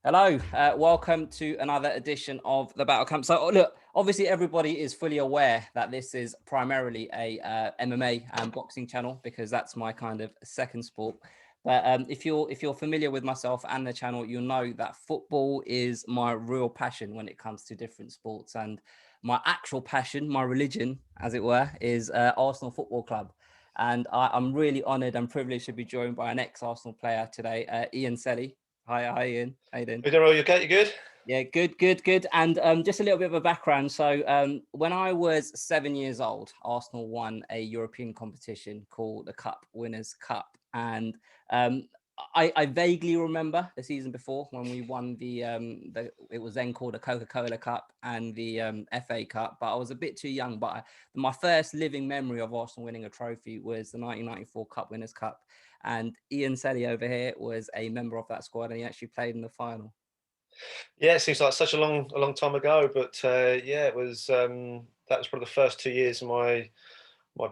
Hello, welcome to another edition of the Battle Camp. So look, obviously everybody is fully aware that this is primarily a MMA and boxing channel because that's my kind of second sport. But if you're familiar with myself and the channel, you'll know that football is my real passion when it comes to different sports, and my actual passion, my religion, as it were, is Arsenal Football Club. And I'm really honoured and privileged to be joined by an ex-Arsenal player today, Ian Selley. Hi, Ian. How you doing? You doing all okay? You good? Yeah, good. And just a little bit of a background. So when I was 7 years old, Arsenal won a European competition called the Cup Winners' Cup. And I vaguely remember the season before when we won it was then called the Coca-Cola Cup and the FA Cup, but I was a bit too young. But my first living memory of Arsenal winning a trophy was the 1994 Cup Winners' Cup. And Ian Selley over here was a member of that squad, and he actually played in the final. Yeah, it seems like such a long time ago, but yeah, it was. That was probably the first 2 years of my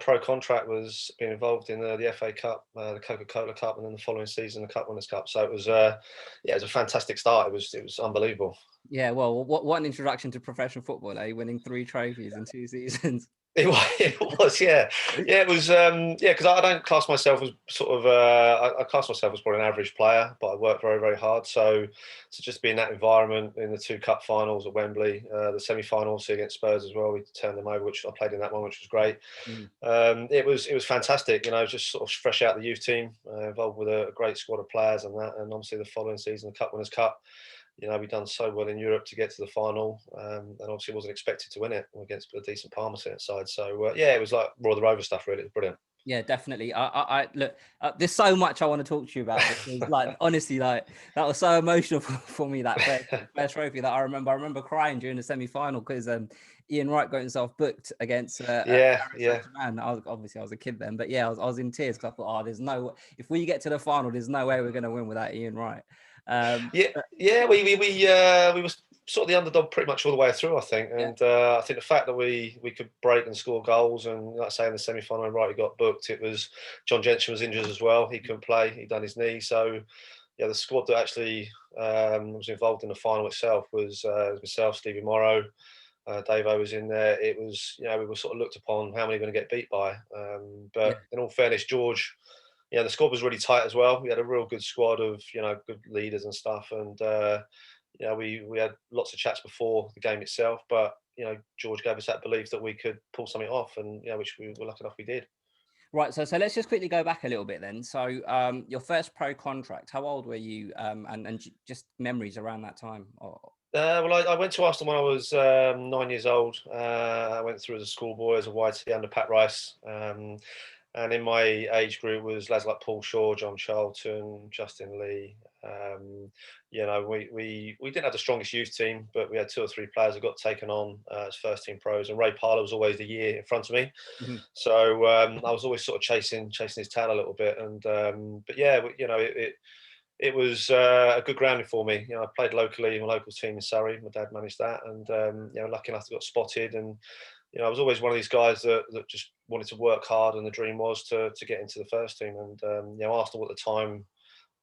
pro contract was being involved in the FA Cup, the Coca-Cola Cup, and then the following season the Cup Winners' Cup. So it was, yeah, it was a fantastic start. It was unbelievable. Yeah, well, what an introduction to professional football, eh? Winning 3 trophies in 2 seasons. It was, yeah, it was, yeah. Because I don't class myself as sort of, I class myself as probably an average player, but I work very hard. So just be in that environment in the 2 cup finals at Wembley, the semi-finals against Spurs as well. We turned them over, which I played in that one, which was great. Mm. It was fantastic. You know, just sort of fresh out the youth team, involved with a great squad of players and that, and obviously the following season, the Cup Winners' Cup. You know, we've done so well in Europe to get to the final, and obviously wasn't expected to win it against a decent Parma side. So yeah, it was like Raw the Rover stuff. Really, it was brilliant. Yeah, definitely. I look. There's so much I want to talk to you about because, like, honestly, like that was so emotional for me. That first trophy that I remember. I remember crying during the semi-final because Ian Wright got himself booked against Yeah. Man. I was a kid then, but yeah, I was in tears because I thought, oh, there's no. If we get to the final, there's no way we're going to win without Ian Wright. Yeah. We were sort of the underdog pretty much all the way through, I think. And I think the fact that we could break and score goals, and like I say in the semi-final, right, he got booked. It was John Jensen was injured as well. He couldn't play. He'd done his knee. So yeah, the squad that actually was involved in the final itself was myself, Stevie Morrow. Dave O was in there. It was, you know, we were sort of looked upon how many are going to get beat by. But in all fairness, George, yeah, the squad was really tight as well. We had a real good squad of, you know, good leaders and stuff. And, you know, we had lots of chats before the game itself. But, you know, George gave us that belief that we could pull something off. And, you know, which we were lucky enough we did. Right, so let's just quickly go back a little bit then. So your first pro contract, how old were you? And just memories around that time. Well, I went to Arsenal when I was 9 years old. I went through as a schoolboy, as a YT under Pat Rice. And in my age group was lads like Paul Shaw, John Charlton, Justin Lee. You know, we didn't have the strongest youth team, but we had 2 or 3 players that got taken on as first team pros. And Ray Parlour was always the year in front of me. Mm-hmm. So I was always sort of chasing his tail a little bit. And but yeah, you know, it was a good grounding for me. You know, I played locally in my local team in Surrey. My dad managed that, and you know, lucky enough to got spotted. And you know, I was always one of these guys that just wanted to work hard, and the dream was to get into the first team. And you know, Arsenal at the time,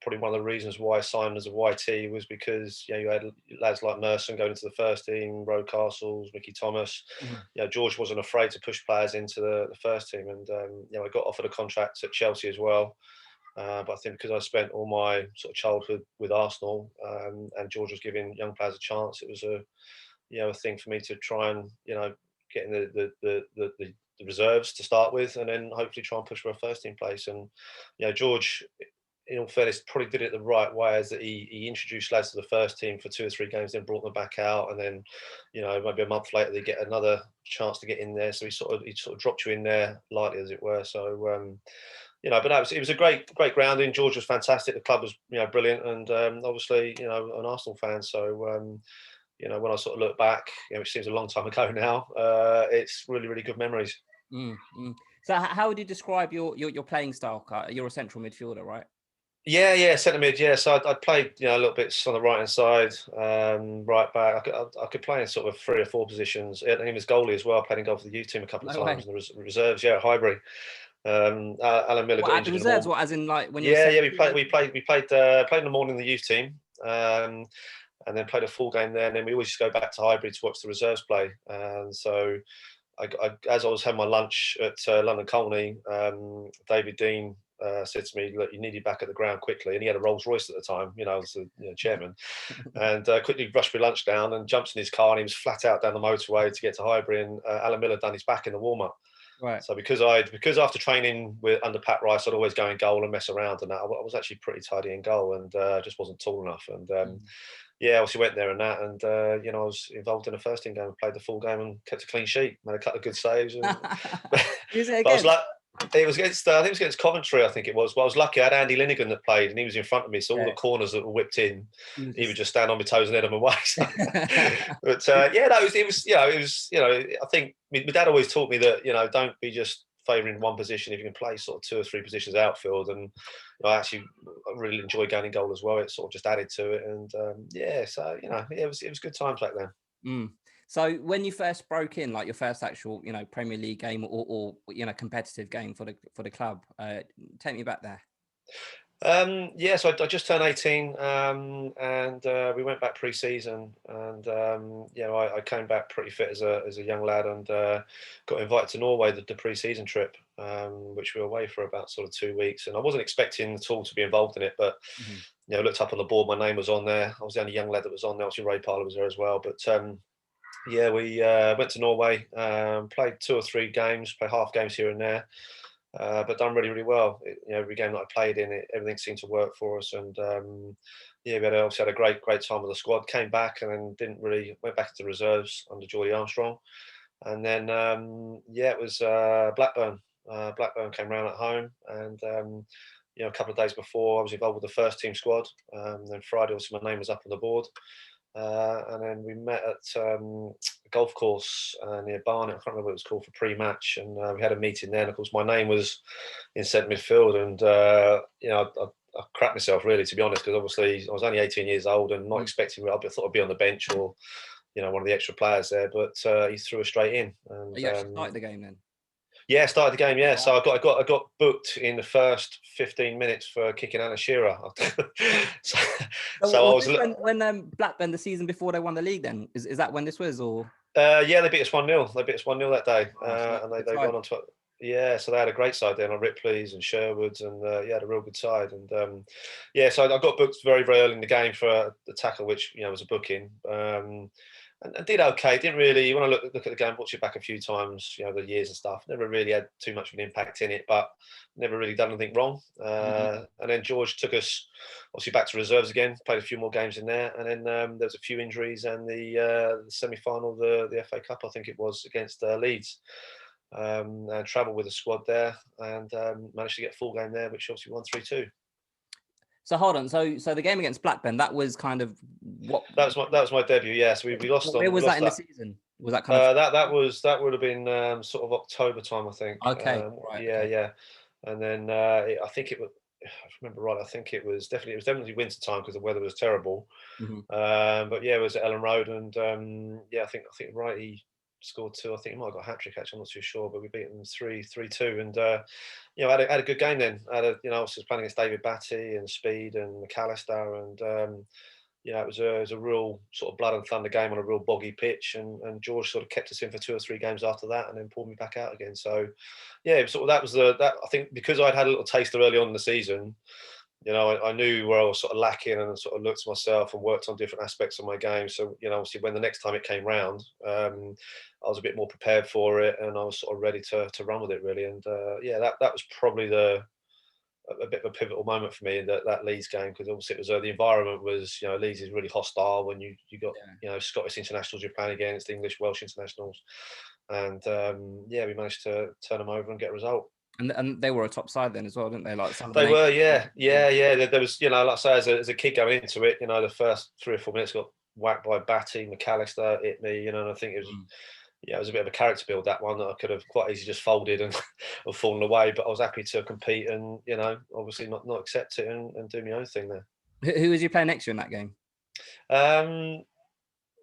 probably one of the reasons why I signed as a YT was because, you know, you had lads like Merson going into the first team, Rocastles, Mickey Thomas. Mm-hmm. You know, George wasn't afraid to push players into the first team, and you know, I got offered a contract at Chelsea as well. But I think because I spent all my sort of childhood with Arsenal, and George was giving young players a chance, it was a thing for me to try and, you know, get in the reserves to start with, and then hopefully try and push for a first team place. And you know, George, in all fairness, probably did it the right way, as that he introduced lads to the first team for 2 or 3 games, then brought them back out, and then, you know, maybe a month later they get another chance to get in there. So he sort of dropped you in there lightly, as it were. So you know, but it was a great grounding. George was fantastic. The club was, you know, brilliant, and obviously, you know, an Arsenal fan. So you know, when I sort of look back, you know, which seems a long time ago now, it's really good memories. Mm-hmm. So how would you describe your playing style? You're a central midfielder, right? Yeah, centre mid. Yeah, so I played, you know, a little bit on the right hand side, right back. I could play in sort of 3 or 4 positions. And he was goalie as well. I played in goal for the youth team a couple of times in the reserves. Yeah, at Highbury. Alan Miller got At the injured in the reserves? morning. What, as in like when you're Yeah. We played in the morning in the youth team, and then played a full game there. And then we always just go back to Highbury to watch the reserves play. And so, as I was having my lunch at London Colney, David Dean said to me, "Look, you need you back at the ground quickly." And he had a Rolls Royce at the time, as the chairman, and quickly rushed my lunch down and jumps in his car, and he was flat out down the motorway to get to Highbury. And Alan Miller done his back in the warm up. Right. So because after training under Pat Rice, I'd always go in goal and mess around, and that I was actually pretty tidy in goal, and just wasn't tall enough. And obviously went there and that, and I was involved in the first team game, played the full game, and kept a clean sheet, made a couple of good saves. And, Who's it but I was against? like, it was against I think it was against Coventry, I think it was. But I was lucky. I had Andy Linnigan that played, and he was in front of me, so all the corners that were whipped in, he would just stand on my toes and head them away. So. But it was. I think my dad always taught me that don't be just favouring one position if you can play sort of 2 or 3 positions outfield. And I really enjoy going in goal as well. It sort of just added to it, and it was good times back then. So when you first broke in, like your first actual Premier League game or competitive game for the club, take me back there. So I just turned 18, and we went back pre-season, and I came back pretty fit as a young lad, and got invited to Norway, the pre-season trip, which we were away for about sort of 2 weeks, and I wasn't expecting at all to be involved in it, but looked up on the board, my name was on there. I was the only young lad that was on there. Obviously Ray Parler was there as well, but we went to Norway, played 2 or 3 games, played half games here and there. But done really, really well. Every game that I played in, everything seemed to work for us, and we obviously had a great time with the squad. Came back and then went back into reserves under Geordie Armstrong, and then it was Blackburn. Blackburn came round at home, and a couple of days before I was involved with the first team squad. Then Friday, also my name was up on the board. And then we met at a golf course near Barnet. I can't remember what it was called, for pre-match, and we had a meeting there. And of course, my name was in centre midfield, and I crapped myself really, to be honest, because obviously I was only 18 years old and not expecting. I thought I'd be on the bench or one of the extra players there, but he threw us straight in. And you actually started the game then? Yeah, started the game. Yeah, so I got booked in the first 15 minutes for kicking Alan Shearer. so I was when Blackburn, the season before they won the league. Then is that when this was, or? They beat us 1-0. They beat us 1-0 that day, and they gone on to. Yeah, so they had a great side then, on Ripley's and Sherwood's, and had a real good side. And so I got booked very, very early in the game for the tackle, which was a booking. And did okay. Didn't really, when I look at the game, watched it back a few times, the years and stuff, never really had too much of an impact in it, but never really done anything wrong. And then George took us obviously back to reserves again, played a few more games in there, and then there was a few injuries, and the semi-final, the FA Cup, I think it was, against Leeds. And travelled with the squad there, and managed to get a full game there, which obviously won 3-2. So hold on. So the game against Blackburn, that was kind of what? That was my debut. Yeah, so we lost. Where was that in the season? Was that kind of? That would have been sort of October time, I think. Okay. Right. Yeah. And then I think it was. If I remember right, I think it was definitely winter time because the weather was terrible. But it was at Ellen Road, and I think right, he scored 2. I think he might have got a hat trick, actually. I'm not too sure, but we beat them 3-2, and had a good game then. I was playing against David Batty and Speed and McAllister, and it was a real sort of blood and thunder game on a real boggy pitch, and George sort of kept us in for 2 or 3 games after that, and then pulled me back out again. So that was I think, because I'd had a little taster early on in the season. I knew where I was sort of lacking, and sort of looked at myself and worked on different aspects of my game. So, obviously when the next time it came round, I was a bit more prepared for it, and I was sort of ready to run with it really. And that was probably a bit of a pivotal moment for me in that Leeds game, because obviously it was the environment was, Leeds is really hostile when you got Scottish internationals you're playing against, English, Welsh internationals, and we managed to turn them over and get a result. And they were a top side then as well, didn't they? Like some of they were, yeah. There was, like I say, as a kid going into it, the first 3 or 4 minutes got whacked by Batty, McAllister hit me, and I think it was, it was a bit of a character build, that one, that I could have quite easily just folded and fallen away. But I was happy to compete and, obviously not accept it and do my own thing there. Who was you playing next year in that game?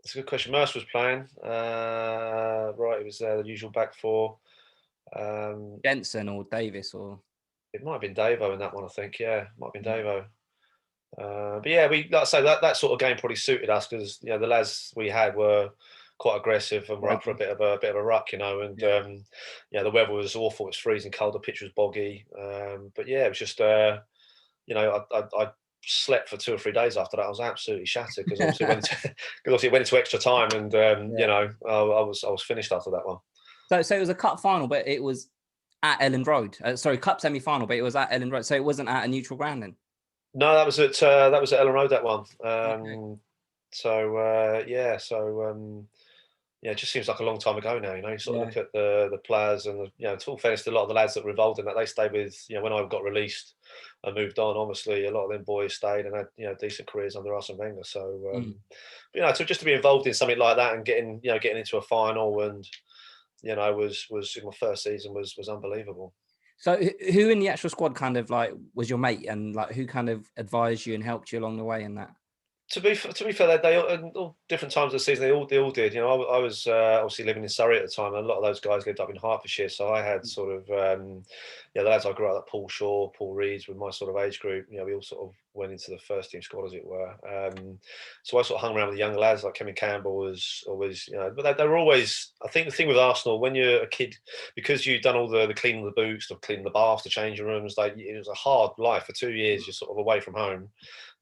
It's a good question. Mercer was playing. Right, it was the usual back 4. Jensen or Davis, or it might have been Davo in that one, I think. Yeah, it might have been Davo. But yeah, like I say, that sort of game probably suited us because the lads we had were quite aggressive and were up for a bit of a ruck, and the weather was awful. It was freezing cold. The pitch was boggy. But yeah, it was just I slept for 2 or 3 days after that. I was absolutely shattered because obviously it went into extra time, and I was finished after that one. So it was a cup final, but it was at Elland Road. Sorry, cup semi final, but it was at Elland Road. So it wasn't at a neutral ground then. No, that was at Ellen Road, that one. Okay. It just seems like a long time ago now. You sort of Yeah. look at the players, and to all fairness to a lot of the lads that were involved in that, they stayed with when I got released and moved on. Obviously, a lot of them boys stayed and had decent careers under Arsene Wenger. So, but, just to be involved in something like that and getting into a final and was in my first season was unbelievable. So who in the actual squad kind of like was your mate, and like who kind of advised you and helped you along the way in that? To be fair, they all different times of the season they all did. I was obviously living in Surrey at the time, and a lot of those guys lived up in Hertfordshire. So I had sort of the lads I grew up, like Paul Shaw, Paul Reeves, with my sort of age group. We all sort of went into the first team squad, as it were. So I sort of hung around with the younger lads, like Kevin Campbell was always, but they were always. I think the thing with Arsenal, when you're a kid, because you've done all the cleaning the boots, the cleaning the bath, the changing rooms, like it was a hard life for 2 years. You're sort of away from home.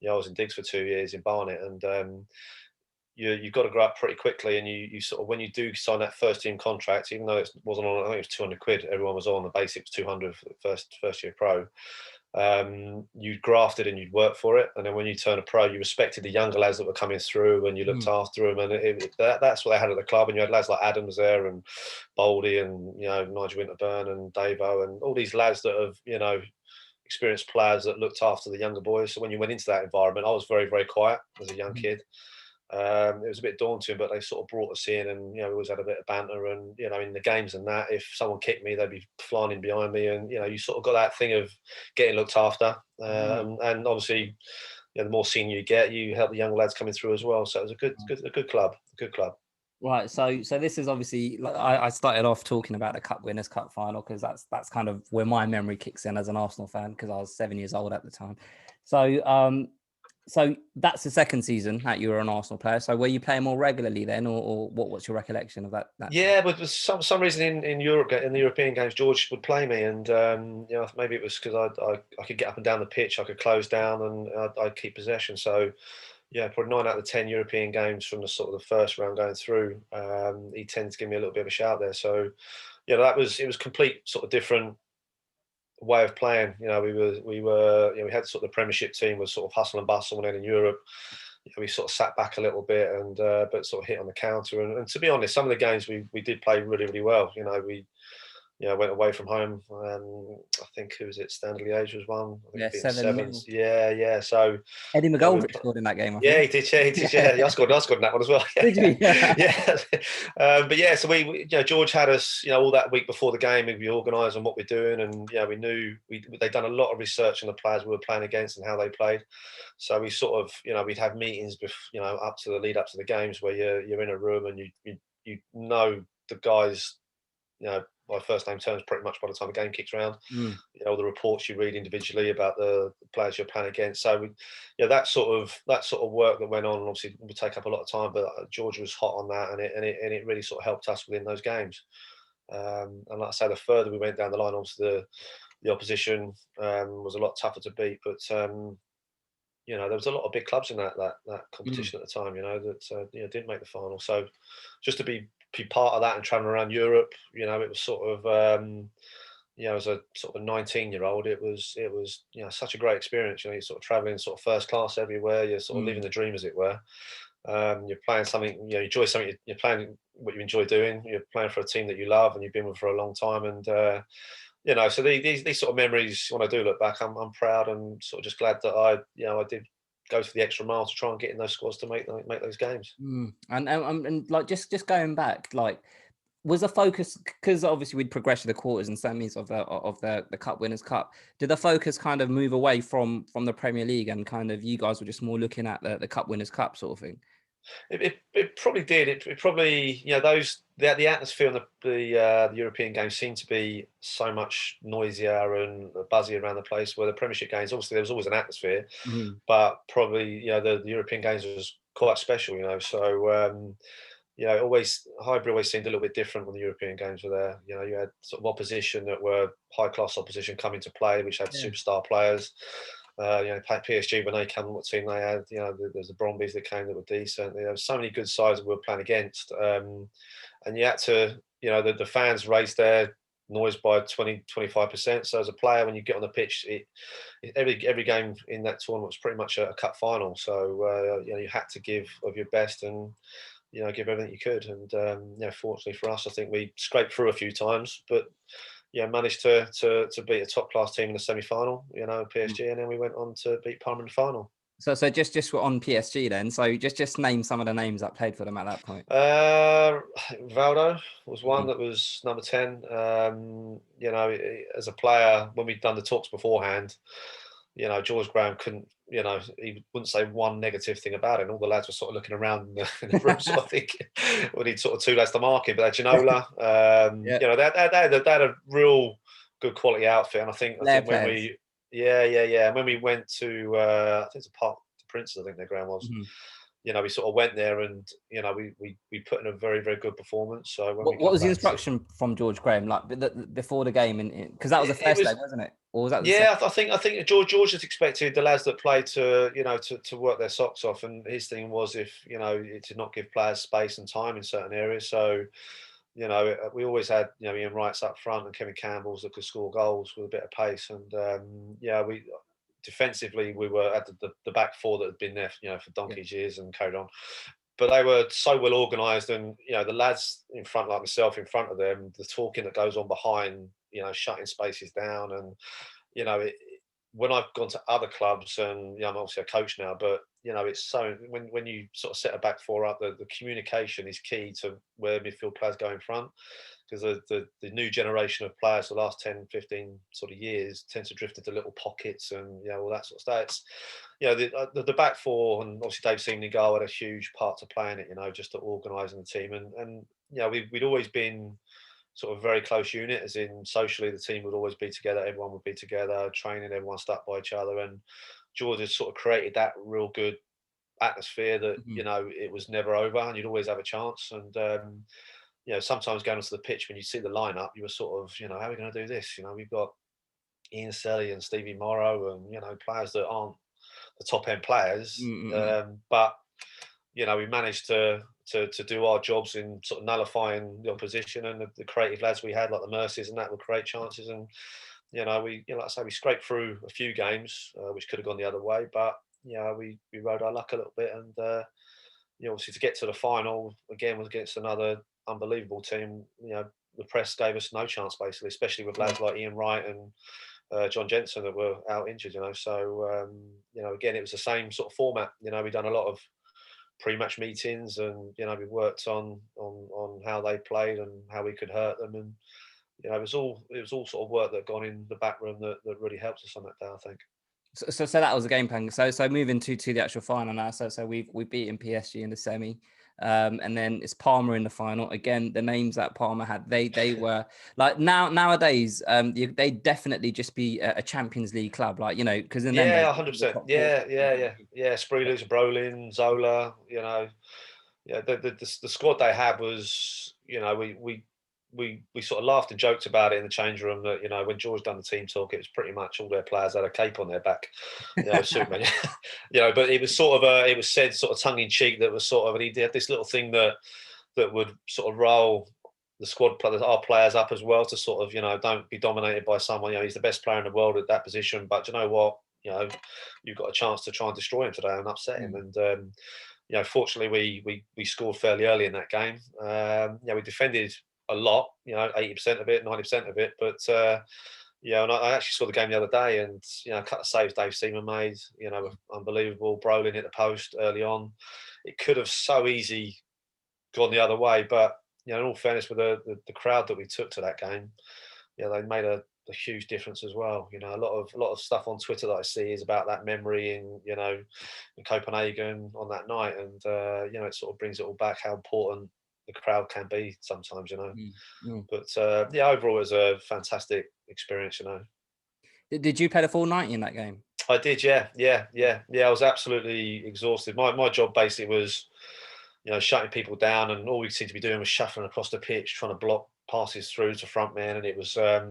I was in Diggs for 2 years in Barnet, and you've got to grow up pretty quickly. And you sort of, when you do sign that first team contract, even though it wasn't on, I think it was 200 quid. Everyone was on the basic was 200 for the first year pro. You'd grafted and you'd worked for it, and then when you turn a pro, you respected the younger lads that were coming through, and you looked after them, and that's what they had at the club. And you had lads like Adams there, and Boldy, and Nigel Winterburn, and Davo, and all these lads that have experienced players that looked after the younger boys. So when you went into that environment, I was very, very quiet as a young kid. It was a bit daunting, but they sort of brought us in, and we always had a bit of banter, and in the games and that, if someone kicked me, they'd be flying in behind me, and you sort of got that thing of getting looked after, and obviously the more senior you get, you help the young lads coming through as well. So it was a good club. Right, so this is obviously, like, I started off talking about the Cup Winners' Cup final because that's kind of where my memory kicks in as an Arsenal fan, because I was 7 years old at the time. So that's the second season that you were an Arsenal player. So were you playing more regularly then, or what's your recollection of that? Yeah, but for some reason in Europe, in the European games, George would play me, and maybe it was because I could get up and down the pitch, I could close down, and I'd keep possession. So yeah, probably 9 out of 10 European games from the sort of the first round going through, he tended to give me a little bit of a shout there. So it was complete sort of different way of playing. We had sort of the Premiership team was sort of hustle and bustle, and then in Europe, we sort of sat back a little bit and but sort of hit on the counter. And to be honest, some of the games we did play really, really well. We went away from home. I think who was it? Standard Liège was one. I think 7-0. Yeah. So Eddie McGoldrick scored in that game. Yeah, he did. Yeah, I scored in that one as well. Did you? Yeah. But yeah, so we George had us, all that week before the game, we'd be organised on what we're doing, and we knew they'd done a lot of research on the players we were playing against and how they played. So we sort of, we'd have meetings, up to the lead up to the games where you're in a room and you know the guys, by first name terms pretty much by the time the game kicks around. The reports you read individually about the players you're playing against. So that sort of work that went on obviously would take up a lot of time, but George was hot on that, and it really sort of helped us within those games. And like I say, the further we went down the line, obviously the opposition was a lot tougher to beat, but there was a lot of big clubs in that competition at the time, that didn't make the final. So just to be part of that and traveling around Europe, it was sort of, as a sort of 19-year-old, it was such a great experience. You're sort of traveling sort of first class everywhere. You're sort of living the dream, as it were. You're playing something, you enjoy something. You're playing what you enjoy doing. You're playing for a team that you love and you've been with for a long time. And so these sort of memories, when I do look back, I'm proud and sort of just glad that I did go to the extra mile to try and get in those squads to make those games. And like just going back, like, was the focus, because obviously we'd progressed to the quarters and semis of the Cup Winners' Cup, did the focus kind of move away from the Premier League, and kind of you guys were just more looking at the Cup Winners' Cup sort of thing? It probably did. It probably, the atmosphere and the European games seemed to be so much noisier and buzzy around the place. Where the Premiership games, obviously, there was always an atmosphere, Mhm. but probably the European games was quite special. So always Highbury always seemed a little bit different when the European games were there. You had sort of opposition that were high class opposition coming to play, which had Yeah. superstar players. PSG when they came, what team they had? There's the Brombies that came that were decent. There were so many good sides that we were playing against, and you had to, the fans raised their noise by 20-25%. So as a player, when you get on the pitch, every game in that tournament was pretty much a cup final. So you had to give of your best and give everything you could. And fortunately for us, I think we scraped through a few times, but managed to beat a top class team in the semi final, PSG, and then we went on to beat Parma in the final. So just on PSG then. So just name some of the names that played for them at that point. Valdo was one Mhm. that was number 10. As a player, when we'd done the talks beforehand, George Graham couldn't, he wouldn't say one negative thing about it. And all the lads were sort of looking around in the room, sort of thinking, we need sort of two lads to mark him. But Ginola, Yeah. they had a real good quality outfit. And I think Their when players. we, yeah. When we went to, I think it's a Park the Princes, I think their ground was. Mhm. We sort of went there and we put in a very, very good performance. So when we What come was the back to, instruction from George Graham like before the game? Because that was the it first was, leg, wasn't it? Or was that the second? yeah, I think George has expected the lads that play to to work their socks off, and his thing was if to not give players space and time in certain areas. So we always had Ian Wrights up front and Kevin Campbell's that could score goals with a bit of pace, and we defensively we were at the back four that had been there for Yeah. donkey's years and carried on. But they were so well organised, and the lads in front, like myself, in front of them, the talking that goes on behind, shutting spaces down, and when I've gone to other clubs, and I'm obviously a coach now, but it's so when you sort of set a back four up, the communication is key to where midfield players go in front, because the new generation of players, the last 10, 15 sort of years, tends to drift into little pockets and all that sort of stuff. It's the back four, and obviously Dave Seaman had a huge part to play in it, just to organising the team, and we'd always been sort of very close unit, as in socially the team would always be together, everyone would be together, training, everyone stuck by each other, and George has sort of created that real good atmosphere that Mhm. it was never over and you'd always have a chance. And sometimes going onto the pitch when you see the lineup, you were sort of how are we going to do this? We've got Ian Selley and Stevie Morrow, and players that aren't the top end players, Mm-mm. but we managed to do our jobs in sort of nullifying the opposition, and the creative lads we had, like the Mercies and that, would create chances. And like I say, we scraped through a few games which could have gone the other way, but we rode our luck a little bit, and obviously to get to the final again was against another unbelievable team. The press gave us no chance basically, especially with Yeah. lads like Ian Wright and John Jensen that were out injured. So again, it was the same sort of format. We've done a lot of pre-match meetings, and we worked on how they played and how we could hurt them, and it was all sort of work that gone in the back room that really helped us on that day, I think. So that was the game plan. So moving to the actual final now. So we beaten PSG in the semi, and then it's Parma in the final. Again, the names that Parma had, they were like nowadays, they definitely just be a Champions League club, like because in them days Yeah, it was the 100%. top four. Yeah. Spreelers, Brolin, Zola. Yeah. The squad they had was, we sort of laughed and joked about it in the change room that when George done the team talk, it was pretty much all their players had a cape on their back, Superman. But it was sort of it was said sort of tongue in cheek that was sort of, and he had this little thing that would sort of roll the squad players, our players up as well, to sort of don't be dominated by someone. He's the best player in the world at that position, but you know what, you've got a chance to try and destroy him today and upset him. Mm. And fortunately we scored fairly early in that game. We defended a lot, 80% of it, 90% of it, but and I actually saw the game the other day, and a couple of saves Dave Seaman made, unbelievable. Brolin hit the post early on. It could have so easy gone the other way, but in all fairness, with the crowd that we took to that game, they made a a huge difference as well. You know, a lot of stuff on Twitter that I see is about that memory in, you know, in Copenhagen on that night, and you know, it sort of brings it all back how important the crowd can be sometimes. You know, Mm, mm. but yeah, overall it was a fantastic experience. You know. Did you play the full 90 in that game? I did, yeah. I was absolutely exhausted. My job basically was, you know, shutting people down, and all we seemed to be doing was shuffling across the pitch, trying to block passes through to front men, and it was, yeah,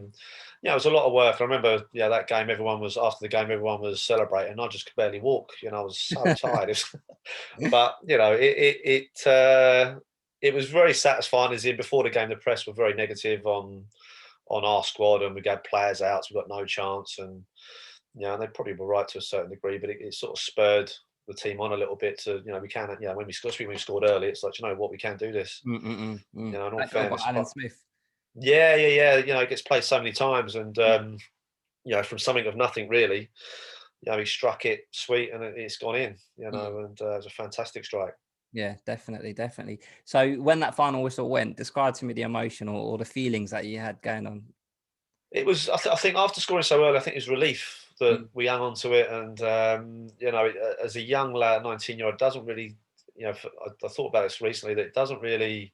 it was a lot of work. I remember, yeah, that game, everyone was after the game, everyone was celebrating. I just could barely walk. You know, I was so tired. But you know, it was very satisfying. As in before the game, the press were very negative on our squad, and we had players out, so we got no chance, and yeah, they probably were right to a certain degree, but it sort of spurred the team on a little bit to, you know, we can, you know, when we scored, especially when we scored early, it's like, you know what, we can do this. Mm, mm, mm, You mm. know, in all That goal by fairness. Alan But Smith. yeah. You know, it gets played so many times, and Mm, you know, from something of nothing really, you know, he struck it sweet, and it's gone in. You mm. know, and it was a fantastic strike. Yeah, definitely, definitely. So when that final whistle went, describe to me the emotion or the feelings that you had going on. It was, I think, after scoring so early, I think it was relief that Mm, we hung on to it, and you know, as a young lad, 19-year-old, doesn't really, you know, I thought about this recently, that it doesn't really,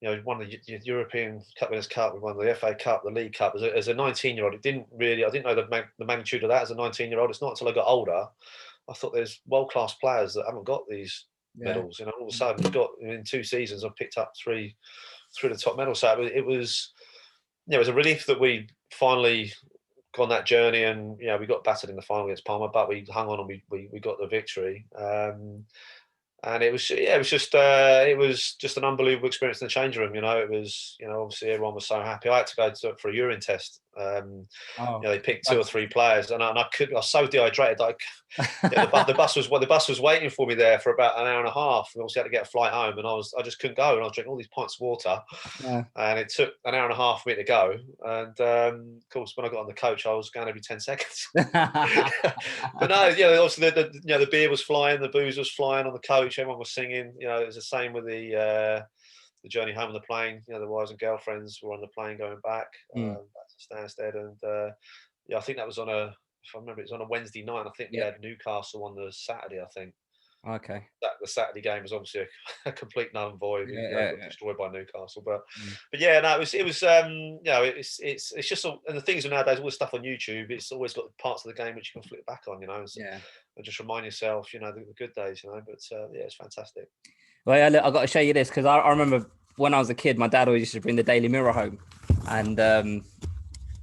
you know, won the European Cup Winners' Cup, we won the FA Cup, the League Cup. As a 19-year-old, it didn't really, I didn't know the magnitude of that as a 19-year-old. It's not until I got older, I thought there's world-class players that haven't got these yeah. medals. You know, all of a Mm, sudden, we've got, in 2 seasons, I've picked up three of the top medals. So it was, you know, it was a relief that we finally gone that journey, and you know, we got battered in the final against Parma, but we hung on and we got the victory. And it was, yeah, it was just an unbelievable experience in the change room. You know, it was, you know, obviously everyone was so happy. I had to go for a urine test. oh, You know, they picked two or three players, and I was so dehydrated that yeah, the bus was waiting for me there for about an hour and a half. We obviously had to get a flight home, and I just couldn't go, and I was drinking all these pints of water, yeah. and it took an hour and a half for me to go. And of course, when I got on the coach, I was going every 10 seconds. But no, you know, obviously you know, the beer was flying, the booze was flying on the coach, everyone was singing. You know, it was the same with the journey home on the plane. You know, the wives and girlfriends were on the plane going back Mm, back to Stansted, and yeah, I think that was on a. If I remember, it was on a Wednesday night. And I think we yeah. had Newcastle on the Saturday. I think Okay. that the Saturday game was obviously a complete null and void. Yeah, You know, yeah, got yeah. destroyed by Newcastle, Mm, but yeah, no, it was you know, it's just and the things nowadays, all the stuff on YouTube, it's always got parts of the game which you can flip back on, you know, yeah. and just remind yourself, you know, the good days, you know. But yeah, it's fantastic. Well, yeah, look, I got to show you this because I remember when I was a kid, my dad always used to bring the Daily Mirror home, and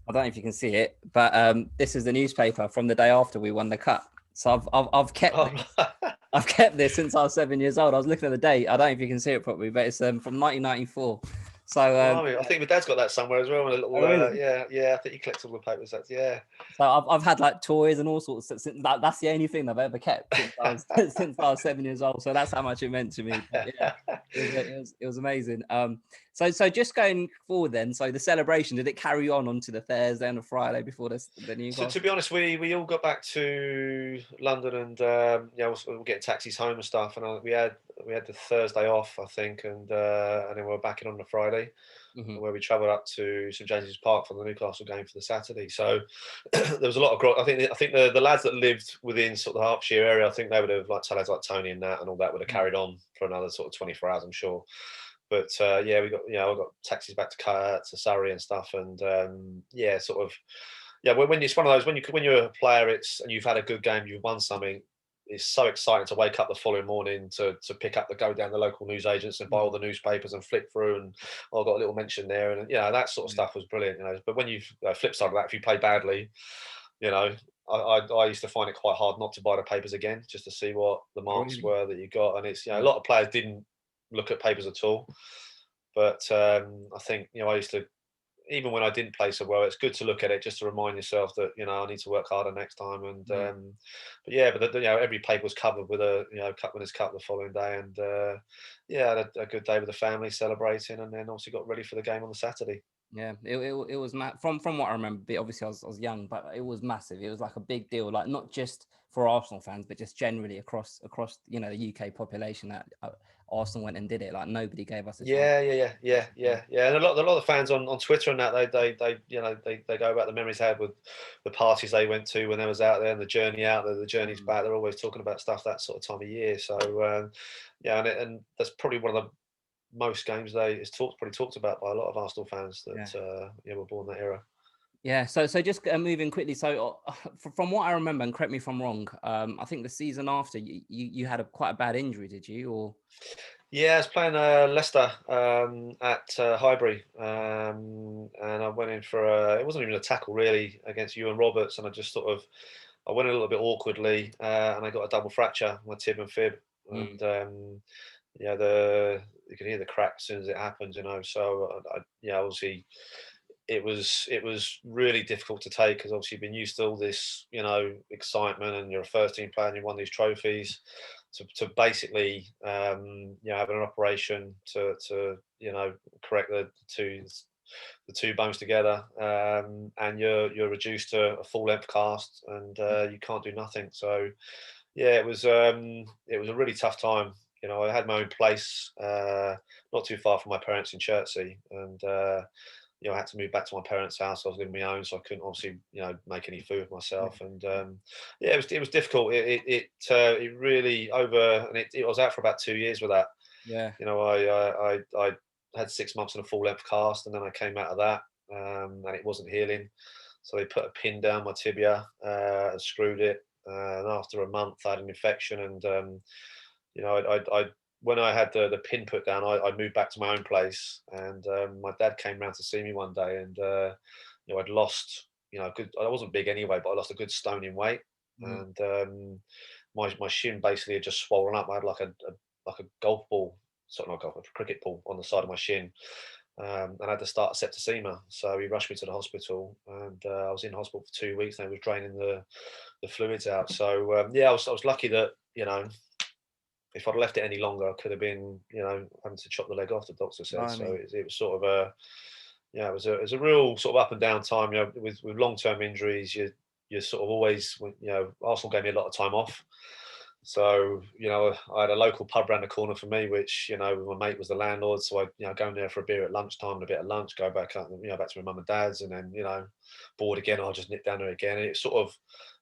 I don't know if you can see it, but this is the newspaper from the day after we won the cup. So I've kept Oh, this. I've kept this since I was 7 years old. I was looking at the date. I don't know if you can see it properly, but it's from 1994. So blimey, I think my dad's got that somewhere as well. A little, oh, really? yeah. I think he collects all the papers. That's yeah. So I've had like toys and all sorts. Since that's the only thing I've ever kept since I was since I was 7 years old. So that's how much it meant to me. But yeah, it was amazing. So just going forward then. So the celebration, did it carry on onto the Thursday and the Friday before the To Newcastle? be honest, we all got back to London, and yeah, we were getting taxis home and stuff. And we had the Thursday off, I think, and then we were back in on the Friday, Hmm. where we travelled up to St James's Park for the Newcastle game for the Saturday. So there was a lot of growth. I think the lads that lived within sort of the Hertfordshire area, I think they would have, like lads like Tony and that and all that, would have carried on for another sort of 24 hours, I'm sure. But yeah, I got taxis back to Surrey and stuff, and yeah, sort of yeah. When it's one of those, when you're a player, and you've had a good game, you've won something. It's so exciting to wake up the following morning to pick up go down the local newsagents and buy all the newspapers and flick through, and I got a little mention there, and yeah, that sort of stuff was brilliant, you know. But when you flip side of that, if you play badly, you know, I used to find it quite hard not to buy the papers again, just to see what the Oh, marks really? were that you got. And it's, you know, a Mm. lot of players didn't look at papers at all. But I think, you know, I used to, even when I didn't play so well, it's good to look at it just to remind yourself that, you know, I need to work harder next time. And Mm. but yeah, you know, every paper was covered with a, you know, Cup Winners' Cup the following day, and yeah, I had a good day with the family celebrating, and then obviously got ready for the game on the Saturday. Yeah, it was from what I remember. Obviously, I was young, but it was massive. It was like a big deal, like not just for Arsenal fans, but just generally across the UK population that Arsenal went and did it. Like nobody gave us a chance. Yeah. And a lot of fans on Twitter and that they go about the memories they had with the parties they went to when they was out there, and the journey out there, the journeys back. They're always talking about stuff that sort of time of year. So and that's probably one of the most games probably talked about by a lot of Arsenal fans that were born that era. Yeah, so just moving quickly. So from what I remember, and correct me if I'm wrong, I think the season after you had quite a bad injury, did you? Or Yeah, I was playing Leicester at Highbury, and I went in for it wasn't even a tackle really against Ewan Roberts, and I went a little bit awkwardly, and I got a double fracture, my tib and fib, and you can hear the crack as soon as it happens, So obviously it was really difficult to take, because obviously you've been used to all this, excitement, and you're a first team player and you won these trophies, to basically having an operation to correct the two bones together, and you're reduced to a full length cast, and you can't do nothing. So yeah, it was a really tough time. I had my own place, not too far from my parents in Chertsey, and I had to move back to my parents' house. I was living on my own, so I couldn't obviously, make any food myself. And it was difficult. It really and I was out for about 2 years with that. yeah, I had 6 months in a full length cast, and then I came out of that, and it wasn't healing. So they put a pin down my tibia, and screwed it. And after a month, I had an infection, and I when I had the pin put down, I moved back to my own place, and my dad came round to see me one day, and I'd lost, good. I wasn't big anyway, but I lost a good stone in weight, and my shin basically had just swollen up. I had like a golf ball, sort of not golf, a cricket ball on the side of my shin. And I had to start a septicemia, so he rushed me to the hospital, and I was in hospital for 2 weeks. And they was draining the fluids out. So I was lucky that if I'd left it any longer, I could have been, having to chop the leg off, the doctor said. So it was sort of it was a real sort of up and down time. With long term injuries, you're sort of always, Arsenal gave me a lot of time off. So I had a local pub around the corner for me, which my mate was the landlord. So I go in there for a beer at lunchtime and a bit of lunch, go back up, back to my mum and dad's, and then bored again, I'll just nip down there again. And it's sort of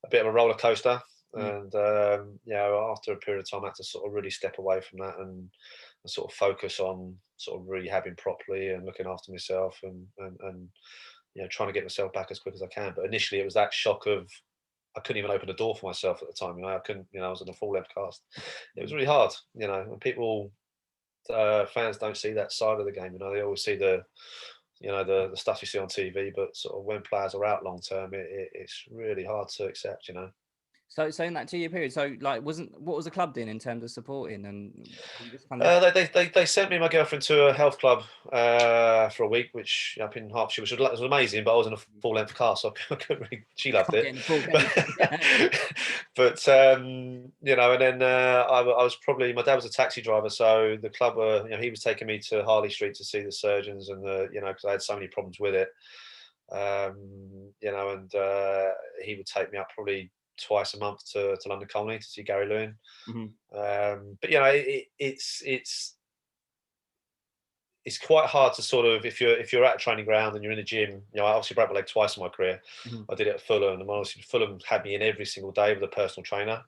a bit of a roller coaster. And after a period of time, I had to sort of really step away from that, and sort of focus on sort of rehabbing properly and looking after myself, and trying to get myself back as quick as I can. But initially, it was that shock of I couldn't even open the door for myself at the time. I couldn't. I was in a full length cast. It was really hard. And people, fans don't see that side of the game. They always see the stuff you see on TV, but sort of when players are out long term, it's really hard to accept. So in that 2 year period, so like what was the club doing in terms of supporting, and you just kind of They sent me and my girlfriend to a health club for a week, which up in Hertfordshire, which was amazing. But I was in a full length cast, so I couldn't really. She loved it, getting the full game? and then I was probably, my dad was a taxi driver, so the club were, he was taking me to Harley Street to see the surgeons, and because I had so many problems with it, and he would take me up probably twice a month to London Colney to see Gary Lewin. But it's quite hard to sort of, if you're at a training ground and you're in a gym. I obviously broke my leg twice in my career. I did it at Fulham, and obviously Fulham had me in every single day with a personal trainer,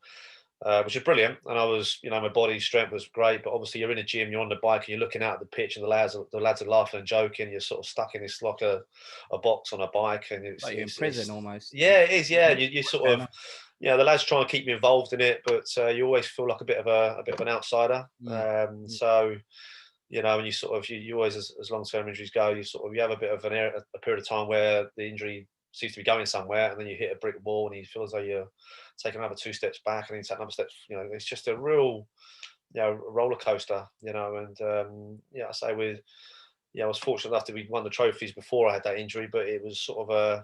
which is brilliant. And I was, my body strength was great, but obviously you're in a gym, you're on the bike, and you're looking out at the pitch, and the lads are laughing and joking. You're sort of stuck in this like a box on a bike, and it's like you're in prison almost. Yeah, it is. Yeah, you sort of. The lads try and keep me involved in it, but you always feel like a bit of an outsider. So, and you sort of, you always, as long-term injuries go, you have a bit of a period of time where the injury seems to be going somewhere, and then you hit a brick wall, and you feel as though you're taking another 2 steps back, and then you take another step. It's just a real, roller coaster. And I say I was fortunate enough to be won the trophies before I had that injury, but it was sort of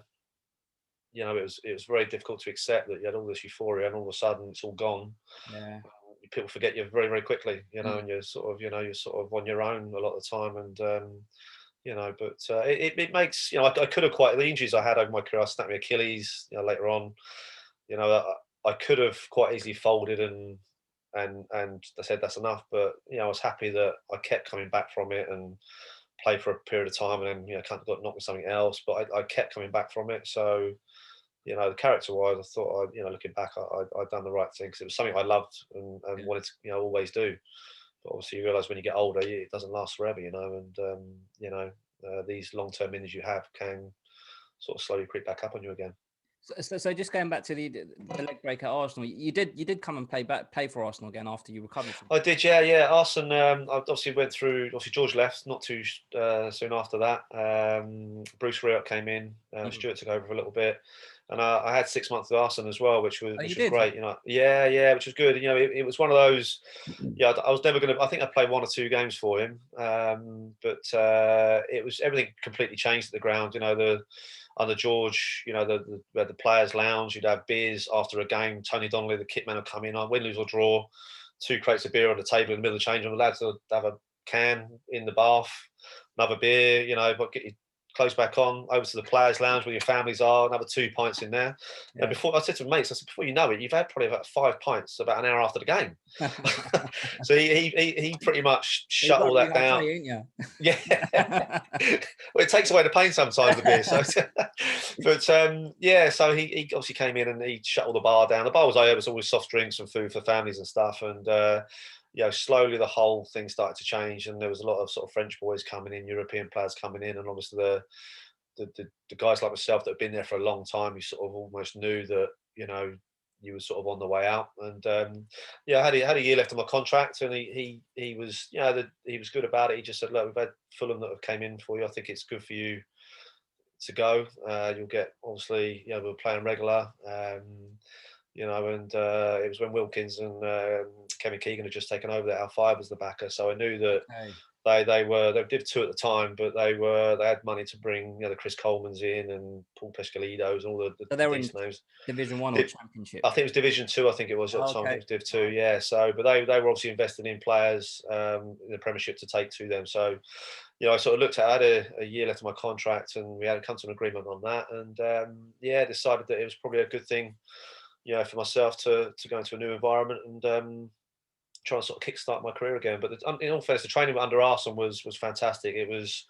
it was very difficult to accept that you had all this euphoria, and all of a sudden it's all gone. Yeah. People forget you very, very quickly, and you're sort of on your own a lot of the time, and But it makes, I could have quite, the injuries I had over my career, I snapped my Achilles, later on, I could have quite easily folded and I said that's enough. But I was happy that I kept coming back from it and played for a period of time, and then kind of got knocked with something else. But I kept coming back from it. So character-wise, I thought, looking back, I'd done the right thing because it was something I loved and wanted to, always do. But obviously, you realise when you get older, it doesn't last forever, and these long-term injuries you have can sort of slowly creep back up on you again. So just going back to the leg break at Arsenal, you did come and play for Arsenal again after you recovered from. I did, yeah. Arsenal, I obviously went through. Obviously, George left not too soon after that. Bruce Rioch came in. Stuart took over for a little bit, and I had 6 months with Arsenal as well, which was great. Which was good. It was one of those. Yeah, I was never going to. I think I played 1 or 2 games for him, but it was everything completely changed at the ground. Under George, we had the players' lounge. You'd have beers after a game. Tony Donnelly, the kit man, would come in on win, lose or draw. 2 crates of beer on the table in the middle of the change room. The lads would have a can in the bath, another beer. But get your clothes back on, over to the players' lounge where your families are, another 2 pints in there. Yeah. Before I said to mates, I said, before you know it, you've had probably about 5 pints about an hour after the game. So he pretty much shut all that down. Free, ain't you? Yeah. Well, it takes away the pain sometimes, the beer. So, but so he obviously came in and he shut all the bar down. The bar was there was always soft drinks and food for families and stuff. And slowly the whole thing started to change, and there was a lot of sort of French boys coming in, European players coming in, and obviously the guys like myself that have been there for a long time, you sort of almost knew that you were sort of on the way out. And I had a year left on my contract, and he was he was good about it. He just said, look, we've had Fulham that have came in for you. I think it's good for you to go. You'll get, obviously, we're playing regular. And it was when Wilkins and Kevin Keegan had just taken over that Al5 as the backer, so I knew that they were Div 2 at the time, but they had money to bring the Chris Colemans in and Paul Pescalidos and all the so they were in names. Division 1 or Championship? I think it was Division 2. I think it was at the time. I think it was Div 2. Yeah. So, but they were obviously investing in players in the Premiership to take to them. So, I sort of looked at. I had a year left of my contract, and we had come to an agreement on that. And decided that it was probably a good thing, for myself to go into a new environment and try and sort of kickstart my career again. But in all fairness, the training under Arsenal was fantastic. It was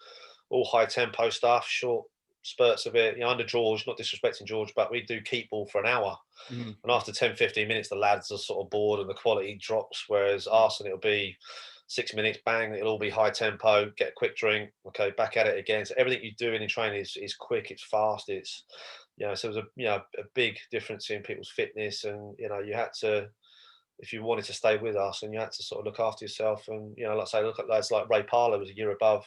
all high tempo stuff, short spurts of it. Under George, not disrespecting George, but we do keep ball for an hour. Mm-hmm. And after 10, 15 minutes, the lads are sort of bored and the quality drops. Whereas Arsenal, it'll be 6 minutes, bang, it'll all be high tempo, get a quick drink, okay, back at it again. So everything you do in training is quick, it's fast, it's, so it was a big difference in people's fitness. And, you had to, if you wanted to stay with us, and you had to sort of look after yourself. And, like I say, look at lads like Ray Parlour was a year above.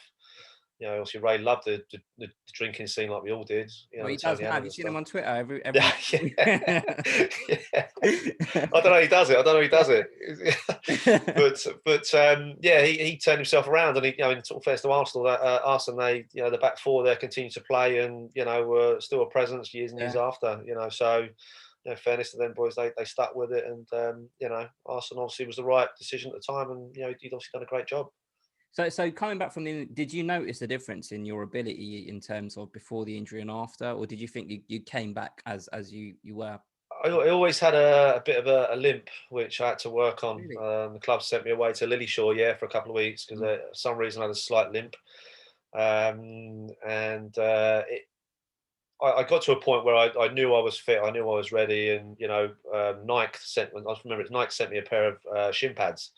Obviously Ray loved the drinking scene like we all did. Well, he does now. Have you seen him on Twitter? Every yeah. I don't know how he does it. But he turned himself around, and he, in sort of fairness to Arsenal, they, the back four there continued to play, and were still a presence years and years after. So. Fairness to them boys, they stuck with it, and Arsenal obviously was the right decision at the time, and he'd obviously done a great job. So coming back from did you notice a difference in your ability in terms of before the injury and after, or did you think you came back as you were? I always had a bit of a limp, which I had to work on. Really? The club sent me away to Lillyshaw, for a couple of weeks because for some reason I had a slight limp, I got to a point where I knew I was fit, I knew I was ready, and Nike sent me a pair of shin pads,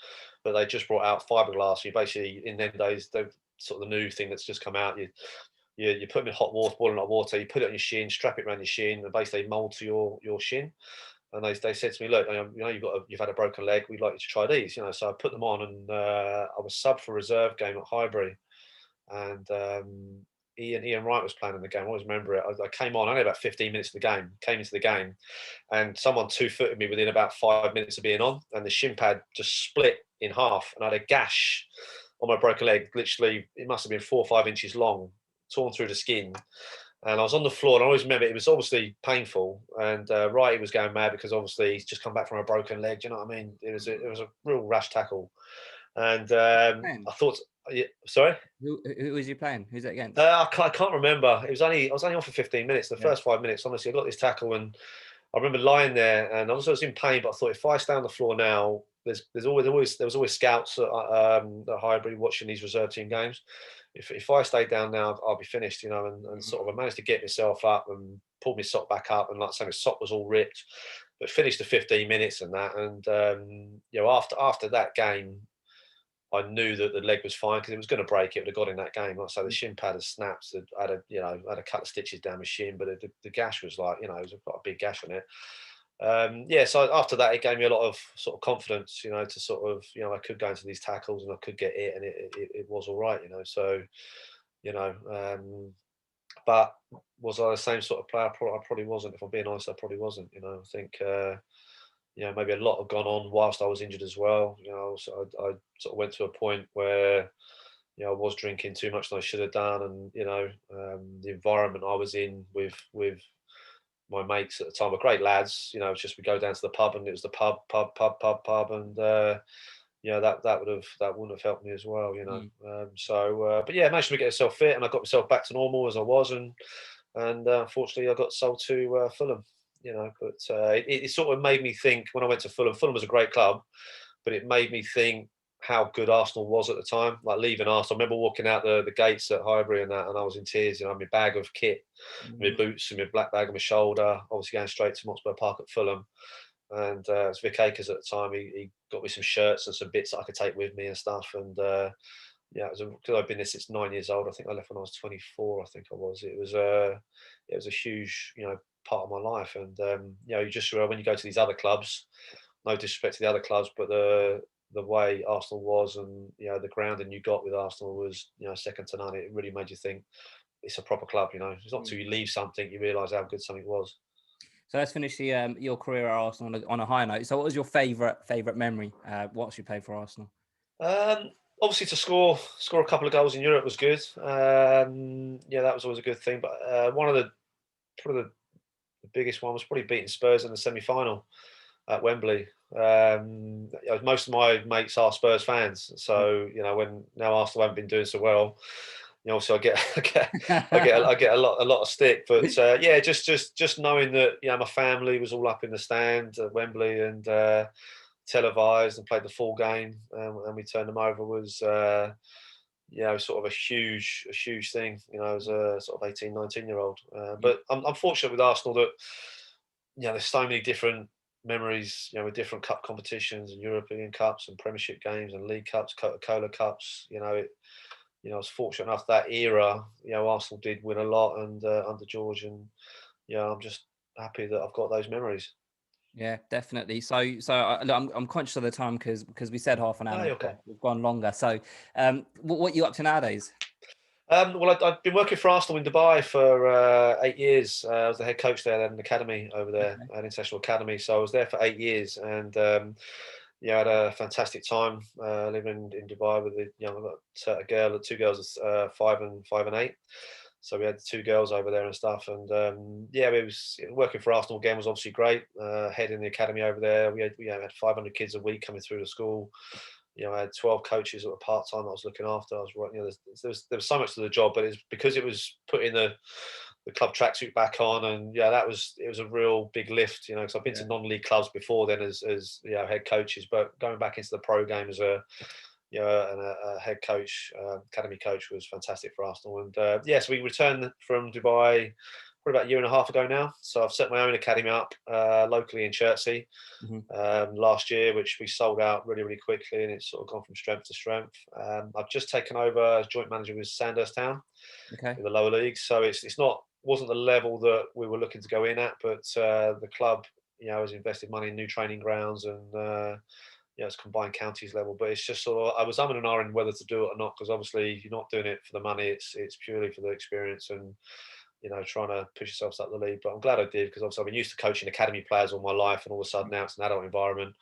but they just brought out fiberglass. You basically, in them days, they're sort of the new thing that's just come out. You put them in hot water, boiling hot water. You put it on your shin, strap it around your shin, and basically mould to your shin. And they said to me, look, you've had a broken leg. We'd like you to try these. So I put them on, and I was sub for reserve game at Highbury, and Ian Wright was playing in the game. I always remember it. I came on only about 15 minutes of the game, came into the game, and someone 2-footed me within about 5 minutes of being on, and the shin pad just split in half, and I had a gash on my broken leg. Literally, it must have been 4 or 5 inches long, torn through the skin. And I was on the floor, and I always remember it was obviously painful. And Wrighty was going mad because obviously he's just come back from a broken leg. Do you know what I mean? It was a real rash tackle. And I thought Yeah, sorry. Who was you playing? Who's it against? I can't remember. I was only on for 15 minutes. The Yeah. first 5 minutes, honestly, I got this tackle and I remember lying there, and I was in pain. But I thought if I stay on the floor now, there was always scouts at Highbury watching these reserve team games. If I stay down now, I'll be finished, you know. And sort of I managed to get myself up and pulled my sock back up, and like I say, my sock was all ripped, but finished the 15 minutes and that. And you know, after that game, I knew that the leg was fine because it was going to break. It would have got in that game. Like I say, the shin pad had snapped. I had a couple of stitches down my shin, but the gash was like, you know, it was quite a big gash on it. Yeah, so after that, it gave me a lot of sort of confidence, you know, to sort of, you know, I could go into these tackles and I could get it, and it was all right, you know. So, you know, but was I the same sort of player? I probably wasn't. If I'm being honest, I probably wasn't. You know, I think. You know, maybe a lot had gone on whilst I was injured as well. You know, so I sort of went to a point where, you know, I was drinking too much than I should have done, and you know, the environment I was in with my mates at the time were great lads. You know, it's just we go down to the pub, and it was the pub, and you know that wouldn't have helped me as well. You know, Mm. but yeah, I managed to get myself fit, and I got myself back to normal as I was, and unfortunately I got sold to Fulham. You know, but it sort of made me think when I went to Fulham. Fulham was a great club, but it made me think how good Arsenal was at the time. Like leaving Arsenal, I remember walking out the gates at Highbury and that, and I was in tears. You know, my bag of kit, my Mm. boots, and my black bag on my shoulder. Obviously going straight to Hotspur Park at Fulham, and it was Vic Akers at the time. He got me some shirts and some bits that I could take with me and stuff. And yeah, it was because I've been there since 9 years old. I think I left when I was 24. I think I was. It was a huge, you know, part of my life. And you know, you just when you go to these other clubs, no disrespect to the other clubs, but the way Arsenal was, and you know, the grounding you got with Arsenal was, you know, second to none. It really made you think it's a proper club. You know, it's not till Mm. you leave something you realise how good something was. So let's finish your career at Arsenal on a high note. So what was your favourite memory whilst you played for Arsenal? Obviously, to score a couple of goals in Europe was good. Yeah, that was always a good thing. But one of the probably the biggest one was probably beating Spurs in the semi-final at Wembley. You know, most of my mates are Spurs fans, so you know when now Arsenal haven't been doing so well, you know, so I get a lot of stick. But yeah, just knowing that, you know, my family was all up in the stand at Wembley and televised and played the full game, and we turned them over was. You know, sort of a huge thing, you know, as a sort of 18, 19-year-old. Yeah. But I'm fortunate with Arsenal that, you know, there's so many different memories, you know, with different cup competitions and European Cups and Premiership games and League Cups, Coca-Cola Cups. You know, I was fortunate enough that era. You know, Arsenal did win a lot, and under George, and you know, I'm just happy that I've got those memories. Yeah, definitely. So look, I'm conscious of the time because we said half an hour Oh, and okay. we've gone longer. So what you up to nowadays? Well, I've been working for Arsenal in Dubai for 8 years. I was the head coach there, at an academy over there, Okay. an international academy. So I was there for 8 years, and yeah, I had a fantastic time living in Dubai with a girl, two girls, 5 and 8. So we had two girls over there and stuff, and yeah, it was working for Arsenal again was obviously great. Heading the academy over there, we had 500 kids a week coming through the school. You know, I had 12 coaches that were part time I was looking after. I was right, you know, there was so much to the job, but it's because it was putting the club tracksuit back on, and yeah, it was a real big lift, you know, because I've been to Yeah. non-league clubs before then as you know, head coaches, but going back into the pro game as a you know, and a head coach, academy coach was fantastic for Arsenal. And yes, we returned from Dubai probably about a year and a half ago now. So I've set my own academy up locally in Chertsey Hmm. last year, which we sold out really, really quickly, and it's sort of gone from strength to strength. I've just taken over as joint manager with Sandhurst Town Okay. in the lower leagues, so it's not wasn't the level that we were looking to go in at, but the club, you know, has invested money in new training grounds and. You know, it's combined counties level, but it's just sort of I was umming and ahhing whether to do it or not, because obviously you're not doing it for the money; it's purely for the experience and, you know, trying to push yourselves up the league. But I'm glad I did, because obviously I've been used to coaching academy players all my life, and all of a sudden now it's an adult environment.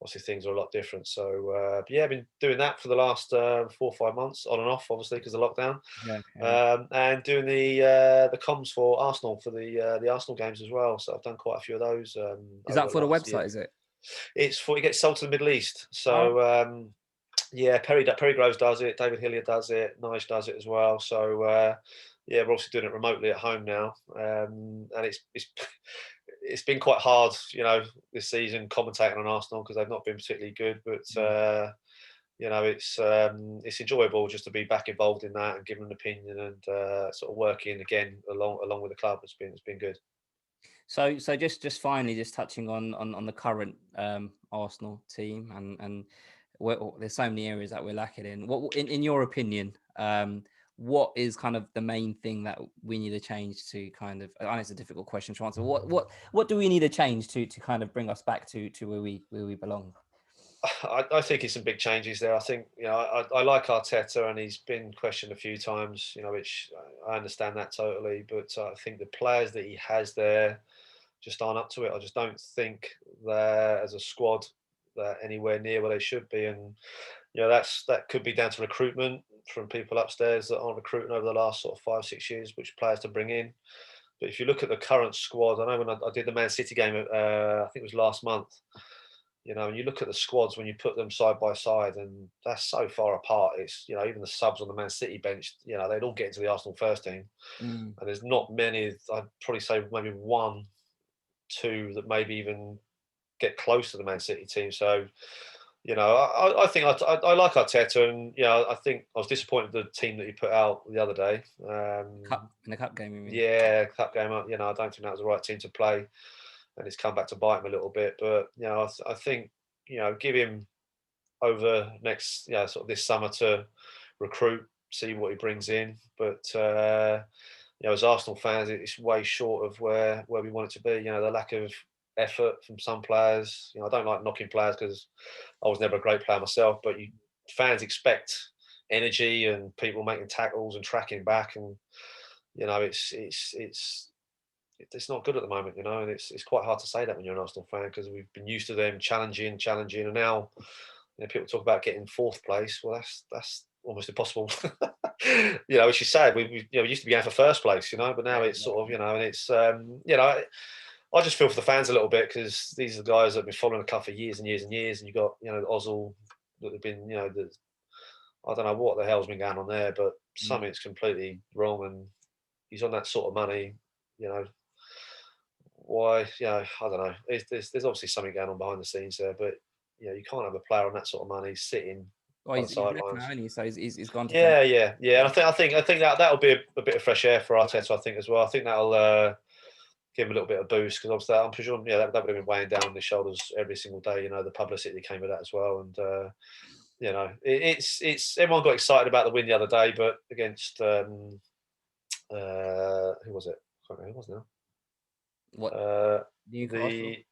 Obviously things are a lot different. So but yeah, I've been doing that for the last 4 or 5 months, on and off, obviously because of lockdown, Yeah. Okay. and doing the comms for Arsenal for the Arsenal games as well. So I've done quite a few of those Is over that the for the last year. website? Is it? It's for it gets sold to the Middle East. Oh, So Yeah, Perry Groves does it. David Hillier does it. Nige does it as well. So yeah, we're also doing it remotely at home now, and it's it's been quite hard, this season commentating on Arsenal because they've not been particularly good. But Mm. it's enjoyable just to be back involved in that and giving an opinion and sort of working again along with the club. It's been good. So just finally, just touching on the current Arsenal team, and there's so many areas that we're lacking in. What in your opinion, what is kind of the main thing that we need to change to kind of? I know it's a difficult question to answer. What do we need to change to kind of bring us back to where we belong? I think it's some big changes there. I think I like Arteta, and he's been questioned a few times. Which I understand that totally, but I think the players that he has there just aren't up to it. I just don't think they're, as a squad, they're anywhere near where they should be, and that could be down to recruitment from people upstairs that aren't recruiting over the last sort of 5 6 years, which players to bring in. But if you look at the current squad, I know when I did the Man City game, I think it was last month. And you look at the squads when you put them side by side, and that's so far apart. It's even the subs on the Man City bench, they'd all get into the Arsenal first team, Mm. and there's not many. I'd probably say maybe one, two that maybe even get close to the Man City team. So, I think I like Arteta, and I think I was disappointed with the team that he put out the other day. Cup in the cup game, you mean? Yeah, cup game up. I don't think that was the right team to play, and it's come back to bite him a little bit. But I think give him over next, sort of this summer to recruit, see what he brings in. But as Arsenal fans, it's way short of where we want it to be. The lack of effort from some players. I don't like knocking players because I was never a great player myself, but fans expect energy and people making tackles and tracking back, and it's not good at the moment, and it's quite hard to say that when you're an Arsenal fan because we've been used to them challenging, and now people talk about getting fourth place. Well, that's almost impossible. Which is sad. We used to be going for first place, but now Yeah, it's sort of and it's I just feel for the fans a little bit because these are the guys that have been following the club for years and years and years, and you got Ozil that have been I don't know what the hell's been going on there, but mm. something's completely wrong, and he's on that sort of money, you know. Why? I don't know. There's obviously something going on behind the scenes there, but you can't have a player on that sort of money sitting Well, by the he's left now, sidelines. hasn't he? So he's gone to fair. Yeah, yeah, yeah. And I think that'll be a bit of fresh air for Arteta. I think as well. I think that'll give him a little bit of boost because obviously I'm presuming that would have been weighing down on his shoulders every single day. The publicity that came with that as well, and it's everyone got excited about the win the other day, but against who was it? I can't remember who it was now. What, Uh, Newcastle? the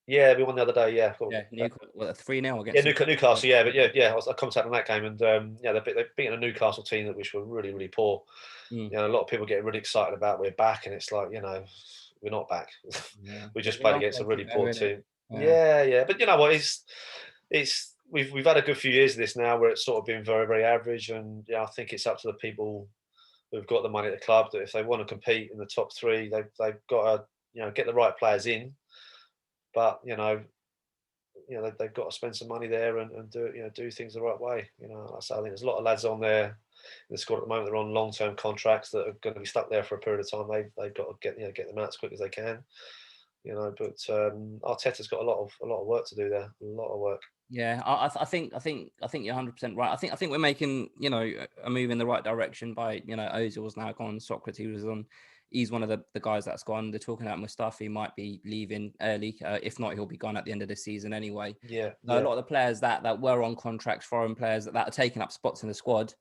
Yeah, we won the other day. Yeah, cool. Yeah, Newcastle. What, 3-0 Yeah, against them. Newcastle. Yeah, but yeah. I commentated on that game, and they're beating a Newcastle team which were really, really poor. Mm. A lot of people getting really excited about we're back, and it's like we're not back. Yeah, We it's just a played long against a way to really go, poor isn't it? team. Yeah. Yeah, yeah. But you know what? It's we've had a good few years of this now where it's sort of been very, very average, and I think it's up to the people who've got the money at the club that if they want to compete in the top three, they've got to get the right players in, but they've got to spend some money there and do things the right way. So I think there's a lot of lads on there in the squad at the moment. They're on long-term contracts that are going to be stuck there for a period of time. They've got to get them out as quick as they can. But Arteta's got a lot of work to do there. A lot of work. Yeah, I think you're 100% right. I think we're making a move in the right direction by Ozil's now gone, Socrates was on. He's one of the guys that's gone. They're talking about Mustafi might be leaving early. If not, he'll be gone at the end of the season anyway. Yeah, So a yeah, lot of the players that were on contracts, foreign players that are taking up spots in the squad,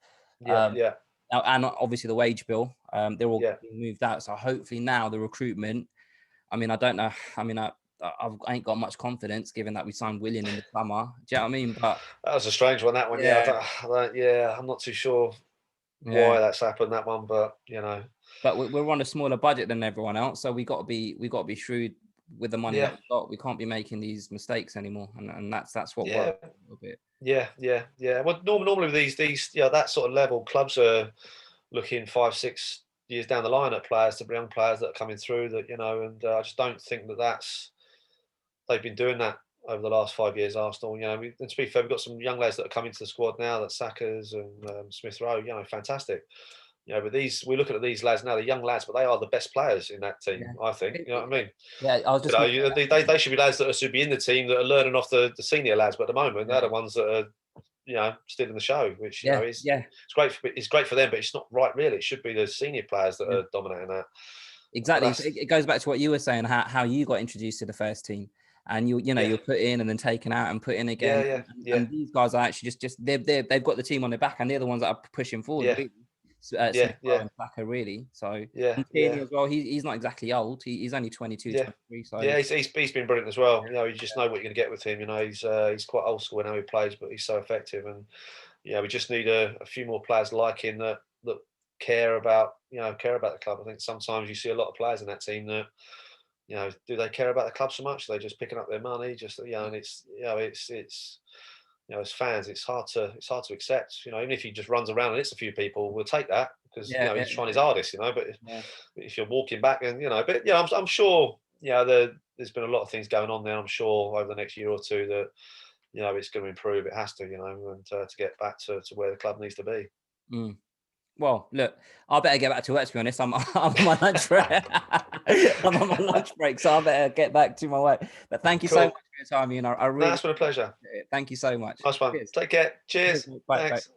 yeah, um, yeah, now, and obviously the wage bill, they're all yeah. being moved out. So hopefully now the recruitment. I mean, I don't know. I mean, I ain't got much confidence given that we signed Willian in the summer. Do you know what I mean? But That was a strange one. That one. Yeah, yeah, yeah. I'm not too sure yeah. why that's happened. That one, but But we're on a smaller budget than everyone else, so we got to be shrewd with the money that yeah, we got. We can't be making these mistakes anymore, and that's what worries yeah. me a little bit. Yeah, yeah, yeah. Well, normally with these that sort of level clubs are looking 5 6 years down the line at players, to young players that are coming through that and I just don't think that's they've been doing that over the last 5 years, Arsenal. You know, and to be fair, we've got some young lads that are coming to the squad now, that Saka's and Smith Rowe. You know, fantastic. You know, but we're looking at these lads now, the young lads, but they are the best players in that team, I think. You know what I mean? Yeah, I was just. They should be lads that should be in the team that are learning off the senior lads, but at the moment they're the ones that are, you know, still in the show, which you know is it's great for them, but it's not right really. It should be the senior players that are dominating that. Exactly. So it goes back to what you were saying, how you got introduced to the first team, and you're put in and then taken out and put in again. And these guys are actually just they've got the team on their back, and they're the ones that are pushing forward. Really. Smith Rowe and Saka, really. So and Tierney as well. He's not exactly old. He's only 22, 23. So he's been brilliant as well. You know, you just know what you're going to get with him. You know, he's quite old school in how he plays, but he's so effective. And we just need a few more players like him that care about the club. I think sometimes you see a lot of players in that team that, you know, do they care about the club so much? They're just picking up their money, and it's as fans, it's hard to accept. You know, even if he just runs around and hits a few people, we'll take that because he's trying his hardest. You know, but if you're walking back and I'm sure there's been a lot of things going on there. I'm sure over the next year or two that it's going to improve. It has to, and to get back to where the club needs to be. Mm. Well, look, I better get back to work, to be honest. I'm on my lunch break. I'm on my lunch break, so I better get back to my work. But thank you so much for your time, Ian. I really. It's been a pleasure. Thank you so much. Nice one. Cheers. Take care. Cheers. Bye. Thanks. Bye.